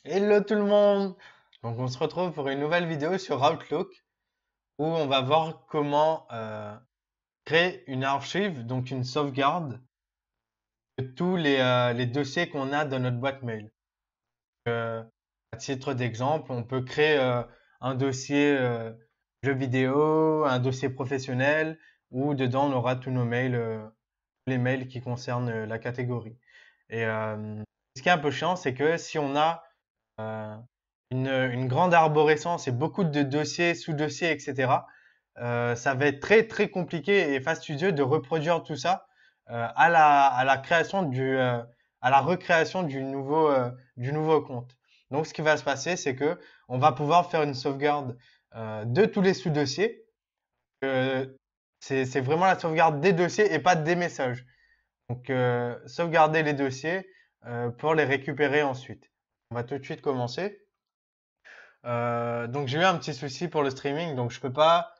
Hello tout le monde! Donc on se retrouve pour une nouvelle vidéo sur Outlook où on va voir comment créer une archive, donc une sauvegarde de tous les dossiers qu'on a dans notre boîte mail. À titre d'exemple, on peut créer un dossier jeux vidéo, un dossier professionnel où dedans on aura tous nos mails, les mails qui concernent la catégorie. Et ce qui est un peu chiant, c'est que si on a euh, une grande arborescence et beaucoup de dossiers, sous-dossiers, etc. Ça va être très très compliqué et fastidieux de reproduire tout ça à la création à la recréation du nouveau compte. Donc ce qui va se passer, c'est que on va pouvoir faire une sauvegarde de tous les sous-dossiers. Euh, c'est vraiment la sauvegarde des dossiers et pas des messages. Donc sauvegarder les dossiers pour les récupérer ensuite. On va tout de suite commencer. Donc j'ai eu un petit souci pour le streaming, donc je peux pas,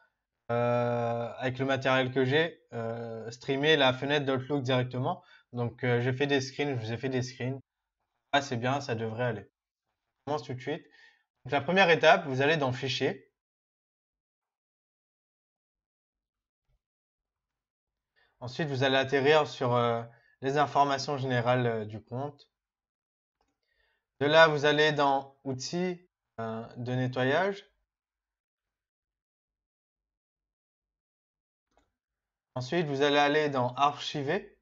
avec le matériel que j'ai, streamer la fenêtre d'Outlook directement. Donc j'ai fait des screens, je vous ai fait des screens. Ah c'est bien, ça devrait aller. On commence tout de suite. Donc la première étape, vous allez dans Fichier. Ensuite, vous allez atterrir sur les informations générales du compte. De là, vous allez dans Outils de nettoyage. Ensuite, vous allez aller dans Archiver.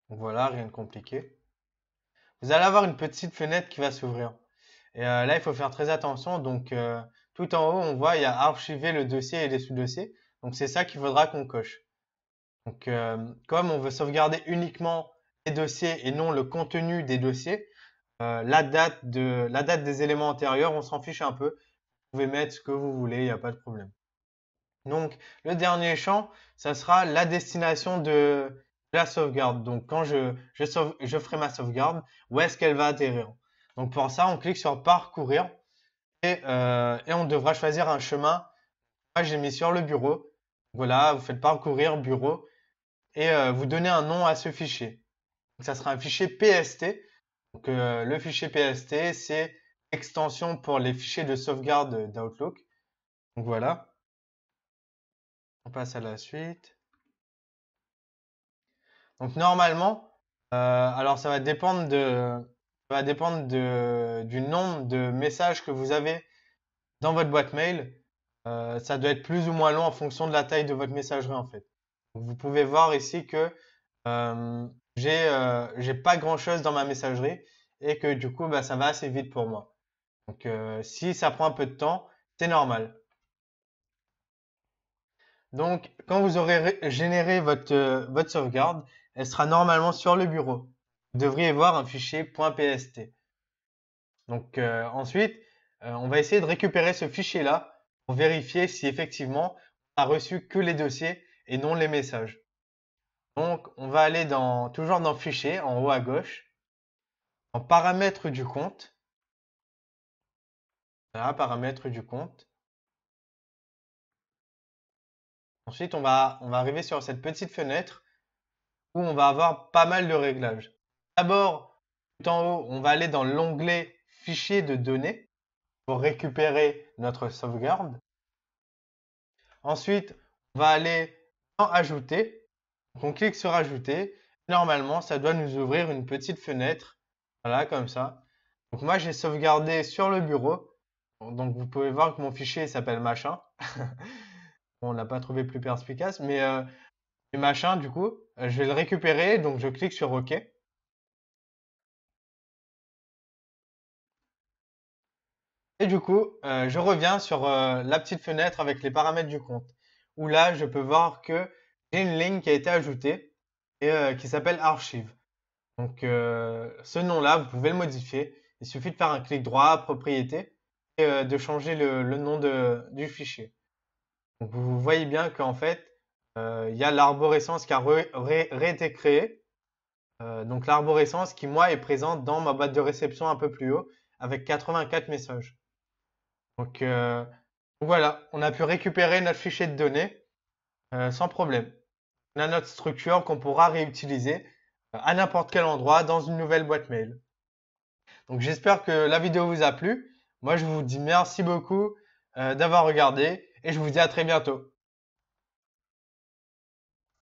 Donc voilà, rien de compliqué. Vous allez avoir une petite fenêtre qui va s'ouvrir. Et là, il faut faire très attention. Donc, tout en haut, on voit, il y a archiver le dossier et les sous-dossiers. Donc, c'est ça qu'il faudra qu'on coche. Donc, comme on veut sauvegarder uniquement les dossiers et non le contenu des dossiers, la date des éléments antérieurs, on s'en fiche un peu. Vous pouvez mettre ce que vous voulez, il n'y a pas de problème. Donc, le dernier champ, ça sera la destination de la sauvegarde. Donc, quand je ferai ma sauvegarde, où est-ce qu'elle va atterrir? Donc, pour ça, on clique sur Parcourir et on devra choisir un chemin. Moi, j'ai mis sur le bureau. Voilà, vous faites Parcourir bureau et vous donnez un nom à ce fichier. Donc, ça sera un fichier PST. Donc, le fichier PST, c'est l'extension pour les fichiers de sauvegarde d'Outlook. Donc, voilà. On passe à la suite. Donc normalement, alors ça va dépendre du nombre de messages que vous avez dans votre boîte mail. Ça doit être plus ou moins long en fonction de la taille de votre messagerie en fait. Donc, vous pouvez voir ici que euh, j'ai pas grand-chose dans ma messagerie et que du coup bah, ça va assez vite pour moi. Donc si ça prend un peu de temps, c'est normal. Donc quand vous aurez généré votre sauvegarde, elle sera normalement sur le bureau. Vous devriez voir un fichier .pst. Donc ensuite, on va essayer de récupérer ce fichier-là pour vérifier si effectivement on a reçu que les dossiers et non les messages. Donc on va aller toujours dans Fichier, en haut à gauche, en Paramètres du compte. Voilà, Paramètres du compte. Ensuite, on va arriver sur cette petite fenêtre où on va avoir pas mal de réglages. D'abord, tout en haut, on va aller dans l'onglet Fichier de données pour récupérer notre sauvegarde. Ensuite, on va aller dans Ajouter. Donc, on clique sur Ajouter. Normalement, ça doit nous ouvrir une petite fenêtre. Voilà, comme ça. Donc, moi, j'ai sauvegardé sur le bureau. Donc, vous pouvez voir que mon fichier s'appelle machin. Bon, on l'a pas trouvé plus perspicace, mais machin, du coup, je vais le récupérer. Donc, je clique sur OK. Et du coup, je reviens sur la petite fenêtre avec les paramètres du compte, où là, je peux voir que j'ai une ligne qui a été ajoutée et qui s'appelle archive. Donc, ce nom-là, vous pouvez le modifier. Il suffit de faire un clic droit, propriété, et de changer le nom du fichier. Donc, vous voyez bien qu'en fait, il y a l'arborescence qui a été créée. Donc, l'arborescence qui, moi, est présente dans ma boîte de réception un peu plus haut, avec 84 messages. Donc, voilà, on a pu récupérer notre fichier de données sans problème. On a notre structure qu'on pourra réutiliser à n'importe quel endroit dans une nouvelle boîte mail. Donc j'espère que la vidéo vous a plu. Moi, je vous dis merci beaucoup d'avoir regardé et je vous dis à très bientôt.